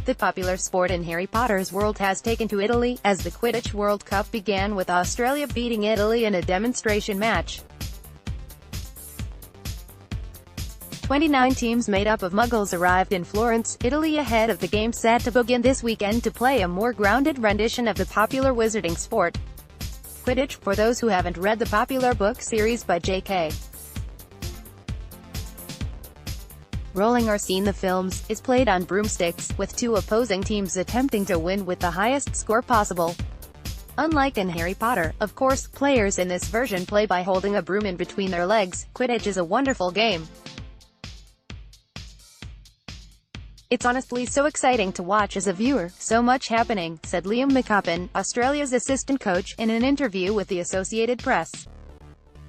The popular sport in Harry Potter's world has taken to Italy, as the Quidditch World Cup began with Australia beating Italy in a demonstration match. 29 teams made up of Muggles arrived in Florence, Italy ahead of the game set to begin this weekend to play a more grounded rendition of the popular wizarding sport. Quidditch, for those who haven't read the popular book series by J.K. Rowling or seen the films, is played on broomsticks, with two opposing teams attempting to win with the highest score possible. Unlike in Harry Potter, of course, players in this version play by holding a broom in between their legs. Quidditch is a wonderful game. It's honestly so exciting to watch as a viewer, so much happening, said Liam McCoppin, Australia's assistant coach, in an interview with the Associated Press.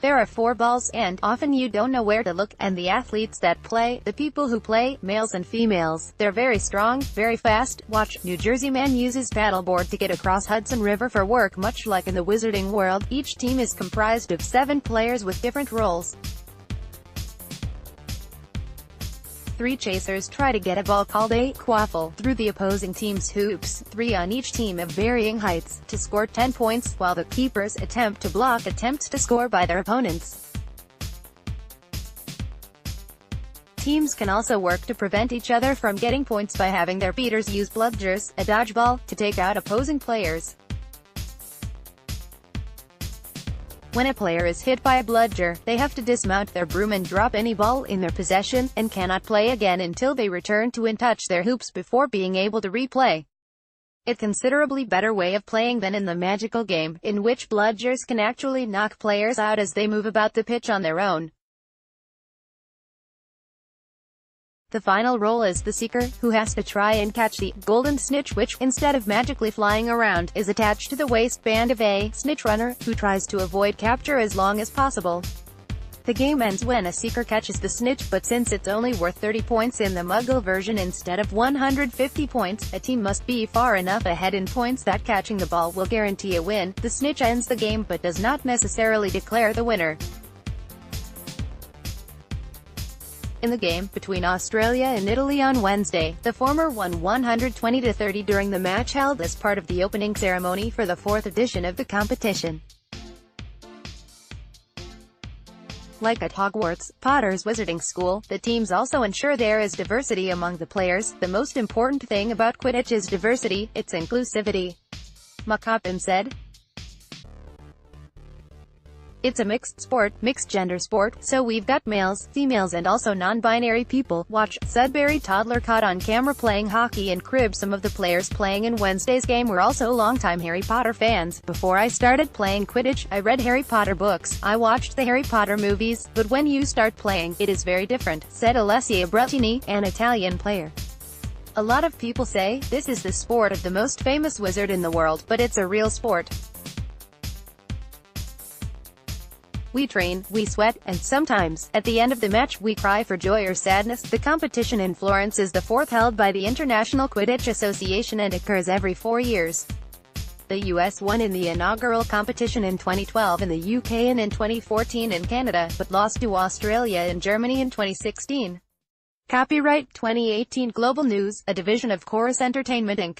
There are 4 balls, and often you don't know where to look, and the athletes that play, the people who play, males and females, they're very strong, very fast. Watch, New Jersey man uses paddleboard to get across Hudson River for work. Much like in the wizarding world, each team is comprised of 7 players with different roles. 3 chasers try to get a ball called a quaffle through the opposing team's hoops, 3 on each team of varying heights, to score 10 points, while the keepers attempt to block attempts to score by their opponents. Teams can also work to prevent each other from getting points by having their beaters use bludgers, a dodgeball, to take out opposing players. When a player is hit by a bludger, they have to dismount their broom and drop any ball in their possession, and cannot play again until they return to and touch their hoops before being able to replay. It's a considerably better way of playing than in the magical game, in which bludgers can actually knock players out as they move about the pitch on their own. The final role is the seeker, who has to try and catch the golden snitch, which, instead of magically flying around, is attached to the waistband of a snitch runner, who tries to avoid capture as long as possible. The game ends when a seeker catches the snitch, but since it's only worth 30 points in the Muggle version instead of 150 points, a team must be far enough ahead in points that catching the ball will guarantee a win. The snitch ends the game but does not necessarily declare the winner. In the game between Australia and Italy on Wednesday, the former won 120-30 during the match held as part of the opening ceremony for the 4th edition of the competition. Like at Hogwarts, Potter's wizarding school, the teams also ensure there is diversity among the players. The most important thing about Quidditch is diversity, its inclusivity, McCoppin said. It's a mixed sport, mixed-gender sport, so we've got males, females and also non-binary people. Watch, Sudbury toddler caught on camera playing hockey and crib. Some of the players playing in Wednesday's game were also longtime Harry Potter fans. Before I started playing Quidditch, I read Harry Potter books, I watched the Harry Potter movies, but when you start playing, it is very different, said Alessia Brettini, an Italian player. A lot of people say, this is the sport of the most famous wizard in the world, but it's a real sport. We train, we sweat, and sometimes, at the end of the match, we cry for joy or sadness. The competition in Florence is the 4th held by the International Quidditch Association and occurs every 4 years. The US won in the inaugural competition in 2012 in the UK and in 2014 in Canada, but lost to Australia and Germany in 2016. Copyright 2018 Global News, a division of Chorus Entertainment Inc.